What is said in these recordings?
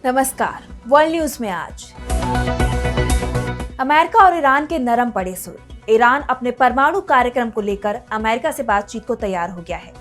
नमस्कार। World news में आज अमेरिका और ईरान के नरम पड़े सुर। ईरान अपने परमाणु कार्यक्रम को लेकर अमेरिका से बातचीत को तैयार हो गया है।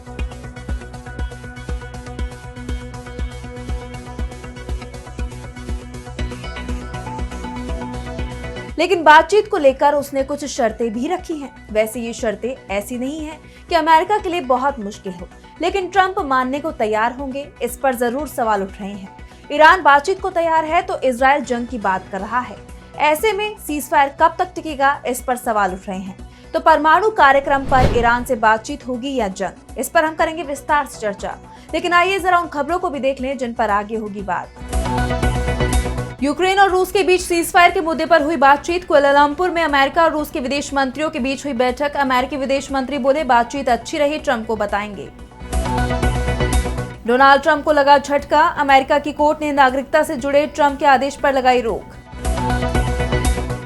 लेकिन बातचीत को लेकर उसने कुछ शर्तें भी रखी हैं। वैसे ये शर्तें ऐसी नहीं हैं कि अमेरिका के लिए बहुत मुश्किल हो, लेकिन ट्रंप मानने को तैयार होंगे, इस पर जरूर सवाल उठ रहे हैं। ईरान बातचीत को तैयार है तो इजराइल जंग की बात कर रहा है। ऐसे में सीजफायर कब तक टिकेगा, इस पर सवाल उठ रहे हैं। तो परमाणु कार्यक्रम पर ईरान से बातचीत होगी या जंग, इस पर हम करेंगे विस्तार से चर्चा। लेकिन आइए जरा उन खबरों को भी देख लें जिन पर आगे होगी बात। यूक्रेन और रूस के बीच सीजफायर के मुद्दे पर हुई बातचीत। कुआलालंपुर में अमेरिका और रूस के विदेश मंत्रियों के बीच हुई बैठक। अमेरिकी विदेश मंत्री बोले, बातचीत अच्छी रही, ट्रंप को बताएंगे। डोनाल्ड ट्रंप को लगा झटका। अमेरिका की कोर्ट ने नागरिकता से जुड़े ट्रंप के आदेश पर लगाई रोक।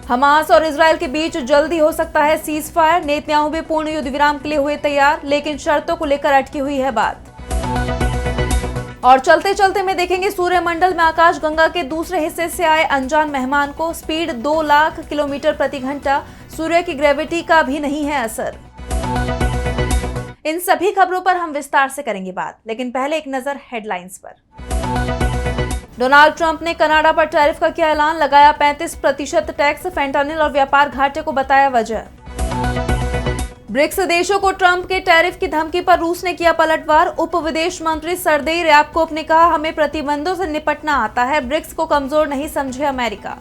हमास और इजराइल के बीच जल्दी हो सकता है सीजफायर। नेतन्याहू भी पूर्ण युद्ध विराम के लिए हुए तैयार, लेकिन शर्तों को लेकर अटकी हुई है बात। और चलते चलते में देखेंगे सूर्यमंडल में आकाशगंगा के दूसरे हिस्से से आए अनजान मेहमान को। स्पीड 2 लाख किलोमीटर प्रति घंटा। सूर्य की ग्रेविटी का भी नहीं है असर। इन सभी खबरों पर हम विस्तार से करेंगे बात, लेकिन पहले एक नजर हेडलाइंस पर। डोनाल्ड ट्रंप ने कनाडा पर टैरिफ का किया ऐलान। लगाया 35% टैक्स। फेंटानिल और व्यापार घाटे को बताया वजह। ब्रिक्स देशों को ट्रंप के टैरिफ की धमकी पर रूस ने किया पलटवार। उप विदेश मंत्री सरदेई ryabkov ने कहा, हमें प्रतिबंधों से निपटना आता है, ब्रिक्स को कमजोर नहीं समझे अमेरिका।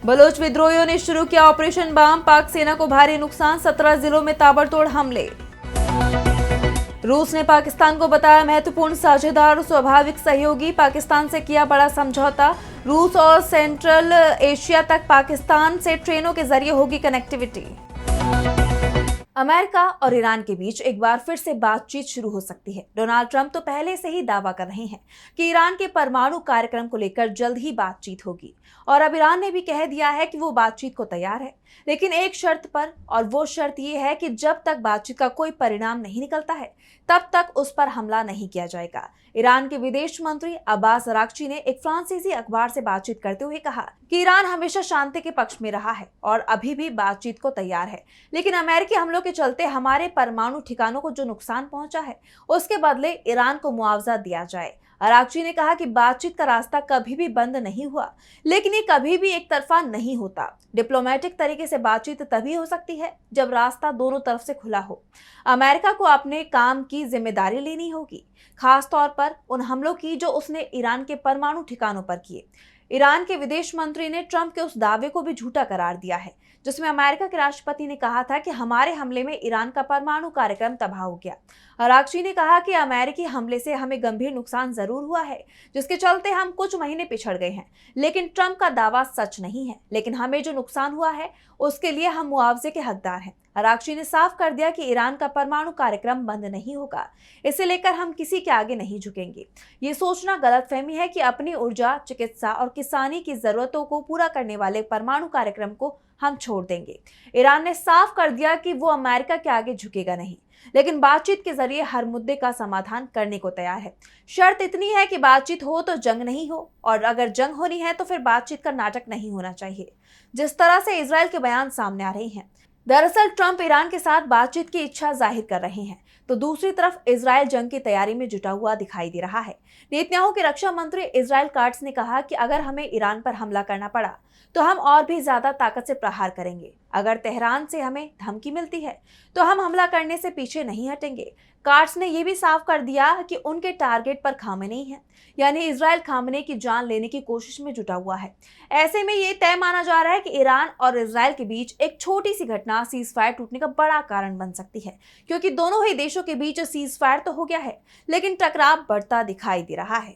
बलोच विद्रोहियों ने शुरू किया ऑपरेशन बाम। पाक सेना को भारी नुकसान। 17 जिलों में ताबड़तोड़ हमले। रूस ने पाकिस्तान को बताया महत्वपूर्ण साझेदार और स्वाभाविक सहयोगी। पाकिस्तान से किया बड़ा समझौता। रूस और सेंट्रल एशिया तक पाकिस्तान से ट्रेनों के जरिए होगी कनेक्टिविटी। अमेरिका और ईरान के बीच एक बार फिर से बातचीत शुरू हो सकती है। डोनाल्ड ट्रंप तो पहले से ही दावा कर रहे हैं कि ईरान के परमाणु कार्यक्रम को लेकर जल्द ही बातचीत होगी, और अब ईरान ने भी कह दिया है कि वो बातचीत को तैयार है, लेकिन एक शर्त पर, और वो शर्त ये है कि जब तक बातचीत का कोई परिणाम नहीं निकलता है तब तक उस पर हमला नहीं किया जाएगा। ईरान के विदेश मंत्री अब्बास अराक्ची ने एक फ्रांसीसी अखबार से बातचीत करते हुए कहा कि ईरान हमेशा शांति के पक्ष में रहा है और अभी भी बातचीत को तैयार है, लेकिन अमेरिकी हमलों के चलते हमारे परमाणु ठिकानों को जो नुकसान पहुंचा है उसके बदले ईरान को मुआवजा दिया जाए। अराक्ची ने कहा कि बातचीत का रास्ता कभी भी बंद नहीं हुआ, लेकिन ये कभी भी एक तरफा नहीं होता। डिप्लोमेटिक तरीके से बातचीत तभी हो सकती है जब रास्ता दोनों तरफ से खुला हो। अमेरिका को अपने काम की जिम्मेदारी लेनी होगी, खास तौर पर उन हमलों की जो उसने ईरान के परमाणु ठिकानों पर किए। ईरान के विदेश मंत्री ने ट्रंप के उस दावे को भी झूठा करार दिया है जिसमें अमेरिका के राष्ट्रपति ने कहा था कि हमारे हमले में ईरान का परमाणु कार्यक्रम तबाह हो गया। अराक्ची ने कहा कि अमेरिकी हमले से हमें गंभीर नुकसान जरूर हुआ है, जिसके चलते हम कुछ महीने पिछड़ गए हैं, लेकिन ट्रंप का दावा सच नहीं है। लेकिन हमें जो नुकसान हुआ है उसके लिए हम मुआवजे के हकदार हैं। अराक्ची ने साफ कर दिया कि ईरान का परमाणु कार्यक्रम बंद नहीं होगा, इसे लेकर हम किसी के आगे नहीं झुकेंगे। ये सोचना गलतफहमी है कि अपनी ऊर्जा, चिकित्सा और किसानी की जरूरतों को पूरा करने वाले परमाणु कार्यक्रम को हम छोड़ देंगे। ईरान ने साफ कर दिया कि वो अमेरिका के आगे झुकेगा नहीं, लेकिन बातचीत के जरिए हर मुद्दे का समाधान करने को तैयार है। शर्त इतनी है कि बातचीत हो तो जंग नहीं हो, और अगर जंग होनी है तो फिर बातचीत का नाटक नहीं होना चाहिए, जिस तरह से इजराइल के बयान सामने आ रहे हैं। दरअसल ट्रंप ईरान के साथ बातचीत की इच्छा जाहिर कर रहे हैं, तो दूसरी तरफ इजराइल जंग की तैयारी में जुटा हुआ दिखाई दे रहा है। नेतन्याहू के रक्षा मंत्री इजराइल काट्स ने कहा कि अगर हमें ईरान पर हमला करना पड़ा तो हम और भी ज्यादा ताकत से प्रहार करेंगे। अगर तेहरान से हमें धमकी मिलती है तो हम हमला करने से पीछे नहीं हटेंगे। काट्स ने यह भी साफ कर दिया कि उनके टारगेट पर खामेनेई है, यानी इजराइल खामेनेई की जान लेने की कोशिश में जुटा हुआ है। ऐसे में ये तय माना जा रहा है कि ईरान और इजराइल के बीच एक छोटी सी घटना सीजफायर टूटने का बड़ा कारण बन सकती है, क्योंकि दोनों ही देशों के बीच सीजफायर तो हो गया है, लेकिन टकराव बढ़ता दिखाई दे रहा है।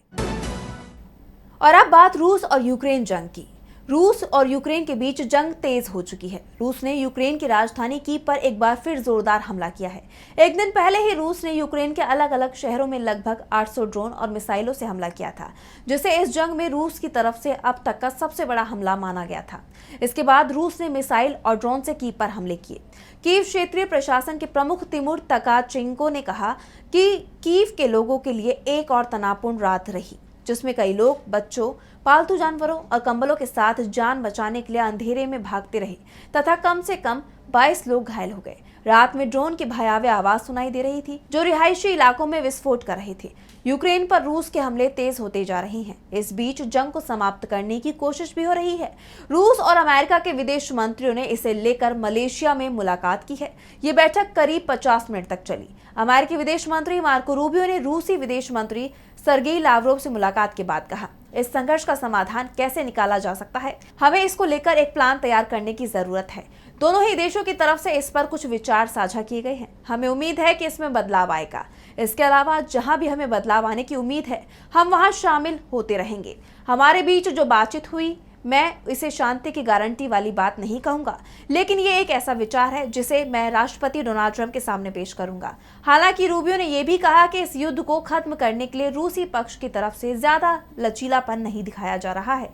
और अब बात रूस और यूक्रेन जंग की। रूस और यूक्रेन के बीच जंग तेज हो चुकी है। रूस ने यूक्रेन की राजधानी कीव पर एक बार फिर जोरदार हमला किया है। एक दिन पहले ही रूस ने यूक्रेन के अलग अलग शहरों में लगभग 800 ड्रोन और मिसाइलों से हमला किया था, जिसे इस जंग में रूस की तरफ से अब तक का सबसे बड़ा हमला माना गया था। इसके बाद रूस ने मिसाइल और ड्रोन से कीव पर हमले किए। कीव क्षेत्रीय प्रशासन के प्रमुख तिमुर तकाचेंको ने कहा कि कीव के लोगों के लिए एक और तनावपूर्ण रात रही, जिसमें कई लोग बच्चों, पालतू जानवरों और कंबलों के साथ जान बचाने के लिए अंधेरे में भागते रहे तथा कम से कम 22 लोग घायल हो गए। रात में ड्रोन की भयावह आवाज सुनाई दे रही थी जो रिहायशी इलाकों में विस्फोट कर रहे थे। यूक्रेन पर रूस के हमले तेज होते जा रहे हैं। इस बीच जंग को समाप्त करने की कोशिश भी हो रही है। रूस और अमेरिका के विदेश मंत्रियों ने इसे लेकर मलेशिया में मुलाकात की है। ये बैठक करीब 50 मिनट तक चली। अमेरिकी विदेश मंत्री मार्को रूबियो ने रूसी विदेश मंत्री सर्गेई लावरोव से मुलाकात के बाद कहा, इस संघर्ष का समाधान कैसे निकाला जा सकता है, हमें इसको लेकर एक प्लान तैयार करने की जरूरत है। दोनों ही देशों की तरफ से इस पर कुछ विचार साझा किए गए हैं। हमें उम्मीद है कि इसमें बदलाव आएगा। इसके अलावा जहां भी हमें बदलाव आने की उम्मीद है, हम वहां शामिल होते रहेंगे। हमारे बीच जो बातचीत हुई, मैं इसे शांति की गारंटी वाली बात नहीं कहूंगा, लेकिन ये एक ऐसा विचार है जिसे मैं राष्ट्रपति डोनाल्ड ट्रंप के सामने पेश करूंगा। हालांकि रूबियो ने यह भी कहा कि इस युद्ध को खत्म करने के लिए रूसी पक्ष की तरफ से ज्यादा लचीलापन नहीं दिखाया जा रहा है।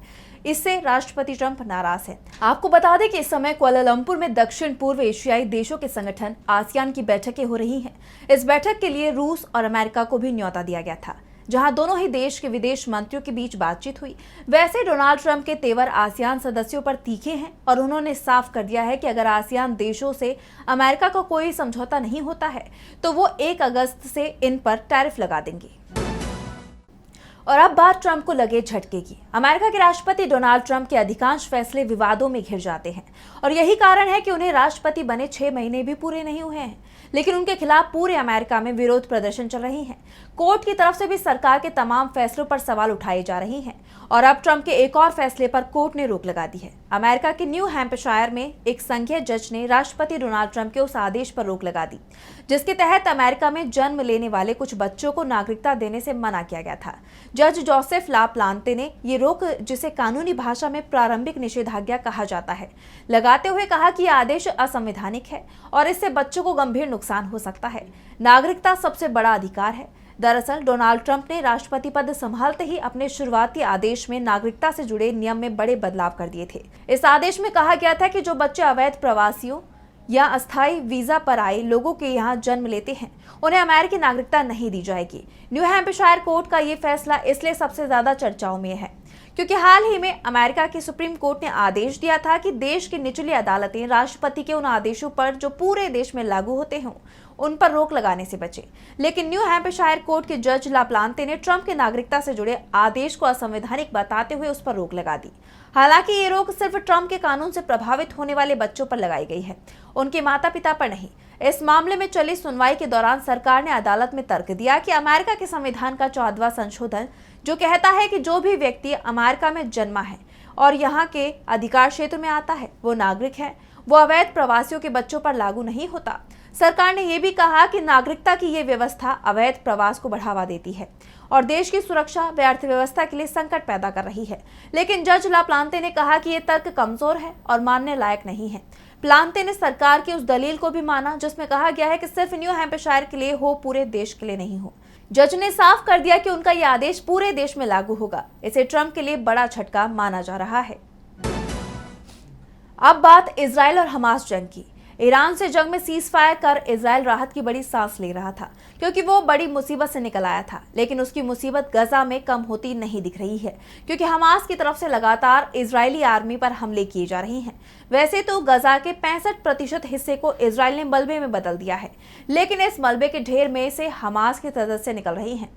इससे राष्ट्रपति ट्रंप नाराज है। आपको बता दें कि इस समय कुआलालंपुर में दक्षिण पूर्व एशियाई देशों के संगठन आसियान की बैठकें हो रही हैं। इस बैठक के लिए रूस और अमेरिका को भी न्योता दिया गया था, जहां दोनों ही देश के विदेश मंत्रियों के बीच बातचीत हुई। वैसे डोनाल्ड ट्रंप के तेवर आसियान सदस्यों पर तीखे हैं और उन्होंने साफ कर दिया है कि अगर आसियान देशों से अमेरिका का कोई समझौता नहीं होता है तो वो 1 अगस्त से इन पर टैरिफ लगा देंगे। और अब बात ट्रंप को लगे झटके की। अमेरिका के राष्ट्रपति डोनाल्ड ट्रंप के अधिकांश फैसले विवादों में घिर जाते हैं और यही कारण है कि उन्हें राष्ट्रपति बने 6 महीने भी पूरे नहीं हुए हैं, लेकिन उनके खिलाफ पूरे अमेरिका में विरोध प्रदर्शन चल रहे हैं। कोर्ट की तरफ से भी सरकार के तमाम फैसलों पर सवाल उठाए जा रहे हैं और अब ट्रंप के एक और फैसले पर कोर्ट ने रोक लगा दी है। अमेरिका के न्यू हैम्पशायर में एक संघीय जज ने राष्ट्रपति डोनाल्ड ट्रंप के उस आदेश पर रोक लगा दी जिसके तहत अमेरिका में जन्म लेने वाले कुछ बच्चों को नागरिकता देने से मना किया गया था। जज जोसेफ ला प्लांते ने ये रोक, जिसे कानूनी भाषा में प्रारंभिक निषेधाज्ञा कहा जाता है, लगाते हुए कहा कि यह आदेश असंवैधानिक है और इससे बच्चों को गंभीर नुकसान हो सकता है। नागरिकता सबसे बड़ा अधिकार है। दरअसल डोनाल्ड ट्रंप ने राष्ट्रपति पद संभालते ही अपने शुरुआती आदेश में नागरिकता से जुड़े नियम में बड़े बदलाव कर दिए थे। इस आदेश में कहा गया था कि जो बच्चे अवैध प्रवासियों या अस्थायी वीजा पर आए लोगों के यहाँ जन्म लेते हैं, उन्हें अमेरिकी नागरिकता नहीं दी जाएगी। न्यू हैम्पशायर कोर्ट का ये फैसला इसलिए सबसे ज्यादा चर्चाओं में है क्योंकि हाल ही में अमेरिका की सुप्रीम कोर्ट ने आदेश दिया था कि देश की निचली अदालतें राष्ट्रपति के उन आदेशों पर जो पूरे देश में लागू होते हों उन पर रोक लगाने से बचे। लेकिन न्यू हैम्पशायर कोर्ट के जज लाप्लांते ने ट्रंप के नागरिकता से जुड़े आदेश को असंवैधानिक बताते हुए उस पर रोक लगा दी। हालांकि ये रोक सिर्फ ट्रंप के कानून से प्रभावित होने वाले बच्चों पर लगाई गई है, उनके माता पिता पर नहीं। इस मामले में चली सुनवाई के दौरान सरकार ने अदालत में तर्क दिया कि अमेरिका के संविधान का 14वां संशोधन जो कहता है कि जो भी व्यक्ति अमेरिका में जन्मा है और यहाँ के अधिकार क्षेत्र में आता है वो नागरिक है, वो अवैध प्रवासियों के बच्चों पर लागू नहीं होता। सरकार ने यह भी कहा कि नागरिकता की ये व्यवस्था अवैध प्रवास को बढ़ावा देती है और देश की सुरक्षा व अर्थव्यवस्था के लिए संकट पैदा कर रही है। लेकिन जज ला प्लांते ने कहा कि ये तर्क कमजोर है और मानने लायक नहीं है। प्लांते ने सरकार की उस दलील को भी माना जिसमें कहा गया है कि सिर्फ न्यू हैम्पशायर के लिए हो, पूरे देश के लिए नहीं हो। जज ने साफ कर दिया कि उनका यह आदेश पूरे देश में लागू होगा। इसे ट्रंप के लिए बड़ा झटका माना जा रहा है। अब बात इजराइल और हमास जंग की। ईरान से जंग में सीज फायर कर इजराइल राहत की बड़ी सांस ले रहा था क्योंकि वो बड़ी मुसीबत से निकल आया था, लेकिन उसकी मुसीबत गजा में कम होती नहीं दिख रही है क्योंकि हमास की तरफ से लगातार इजरायली आर्मी पर हमले किए जा रहे हैं। वैसे तो गजा के 65% हिस्से को इजराइल ने मलबे में बदल दिया है, लेकिन इस मलबे के ढेर में से हमास के सदस्य निकल रही हैं।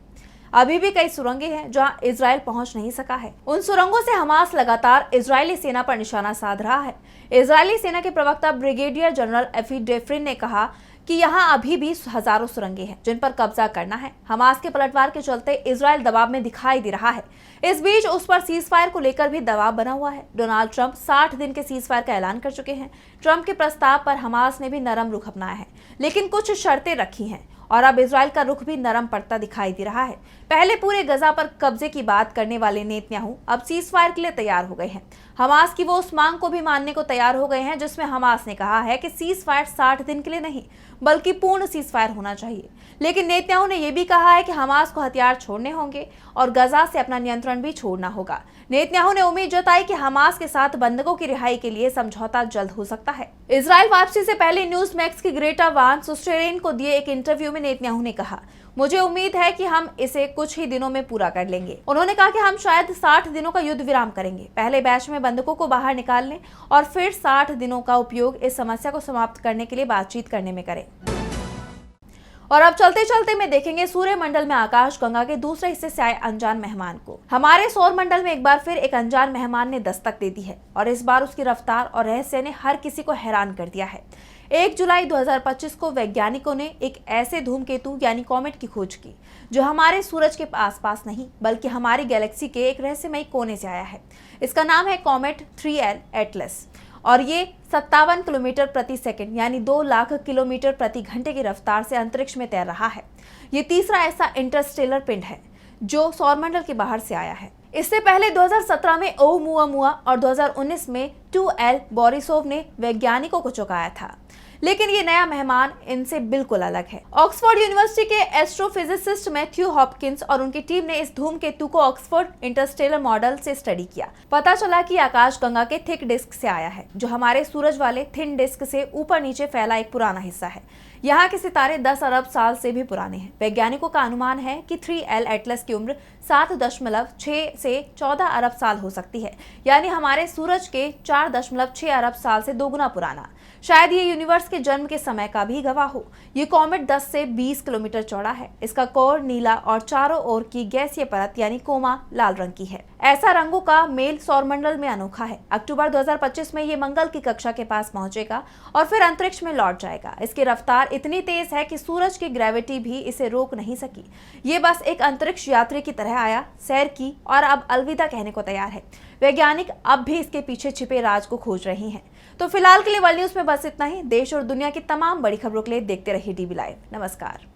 अभी भी कई सुरंगें हैं जहां इजराइल पहुंच नहीं सका है। उन सुरंगों से हमास लगातार इजरायली सेना पर निशाना साध रहा है। इजरायली सेना के प्रवक्ता ब्रिगेडियर जनरल एफी डेफ्रिन ने कहा कि यहां अभी भी हजारों सुरंगें हैं जिन पर कब्जा करना है। हमास के पलटवार के चलते इजराइल दबाव में दिखाई दे रहा है। इस बीच उस पर सीज फायर को लेकर भी दबाव बना हुआ है। डोनाल्ड ट्रंप 60 दिन के सीज फायर का ऐलान कर चुके हैं। ट्रंप के प्रस्ताव पर हमास ने भी नरम रुख अपनाया है, लेकिन कुछ शर्तें रखी हैं और अब इजराइल का रुख भी नरम पड़ता दिखाई दे रहा है। पहले पूरे गजा पर कब्जे की बात करने वाले नेतन्याहू अब सीज फायर के लिए तैयार हो गए हैं। हमास की वो उस मांग को भी मानने को तैयार हो गए हैं जिसमें हमास ने कहा है कि सीज फायर 60 दिन के लिए नहीं बल्कि पूर्ण सीज फायर होना चाहिए। लेकिन नेतन्याहू ने यह भी कहा है कि हमास को हथियार छोड़ने होंगे और गजा से अपना नियंत्रण भी छोड़ना होगा। नेतन्याहू ने उम्मीद जताई कि हमास के साथ बंधकों की रिहाई के लिए समझौता जल्द हो सकता है। सकता है। इजराइल वापसी से पहले न्यूज मैक्स की ग्रेटा वान सुस्टेरेन को दिए एक इंटरव्यू में नेतन्याहू ने कहा, मुझे उम्मीद है कि हम इसे कुछ ही दिनों में पूरा कर लेंगे। उन्होंने कहा कि हम शायद 60 दिनों का युद्ध विराम करेंगे, पहले बैच में बंधकों को बाहर निकालने और फिर 60 दिनों का उपयोग इस समस्या को समाप्त करने के लिए बातचीत करने में करें। और अब चलते चलते में देखेंगे सूर्यमंडल में आकाश गंगा के दूसरे हिस्से से आए अनजान मेहमान को। हमारे सौर मंडल में एक बार फिर एक अनजान मेहमान ने दस्तक दे दी है और इस बार उसकी रफ्तार और रहस्य ने हर किसी को हैरान कर दिया है। 1 जुलाई 2025 को वैज्ञानिकों ने एक ऐसे धूमकेतु यानी कॉमेट की खोज की जो हमारे सूरज के आसपास नहीं बल्कि हमारी गैलेक्सी के एक रहस्यमयी कोने से आया है। इसका नाम है कॉमेट 3L एटलस और ये 57 किलोमीटर प्रति सेकंड यानी 2 लाख किलोमीटर प्रति घंटे की रफ्तार से अंतरिक्ष में तैर रहा है। ये तीसरा ऐसा इंटरस्टेलर पिंड है जो सौरमंडल के बाहर से आया है। इससे पहले 2017 में ओमुआमुआ और 2019 में 2L बोरिसोव ने वैज्ञानिकों को चौंकाया था, लेकिन ये नया मेहमान इनसे बिल्कुल अलग है। ऑक्सफोर्ड यूनिवर्सिटी के एस्ट्रोफिजिसिस्ट मैथ्यू हॉपकिंस और उनकी टीम ने इस धूमकेतु को ऑक्सफोर्ड इंटरस्टेलर मॉडल से स्टडी किया। पता चला कि आकाश गंगा के थिक डिस्क से आया है जो हमारे सूरज वाले थिन डिस्क से ऊपर नीचे फैला एक पुराना हिस्सा है। यहाँ के सितारे 10 अरब साल से भी पुराने हैं। वैज्ञानिकों का अनुमान है कि 3L एटलस की उम्र 7.6 से 14 अरब साल हो सकती है, यानी हमारे सूरज के 4.6 अरब साल से दोगुना पुराना। शायद ये यूनिवर्स के जन्म के समय का भी गवाह हो। ये कॉमेट 10 से 20 किलोमीटर चौड़ा है। इसका कोर नीला और चारों ओर की गैसीय परत यानी कोमा लाल रंग की है। ऐसा रंगों का मेल सौरमंडल में अनोखा है। अक्टूबर 2025 में ये मंगल की कक्षा के पास पहुंचेगा और फिर अंतरिक्ष में लौट जाएगा। इसकी रफ्तार इतनी तेज है कि सूरज की ग्रेविटी भी इसे रोक नहीं सकी। ये बस एक अंतरिक्ष यात्री की तरह आया, सैर की और अब अलविदा कहने को तैयार है। वैज्ञानिक अब भी इसके पीछे छिपे राज को खोज रहे हैं। तो फिलहाल के लिए वर्ल्ड न्यूज में बस इतना ही। देश और दुनिया की तमाम बड़ी खबरों के लिए देखते रहिए DB लाइव। नमस्कार।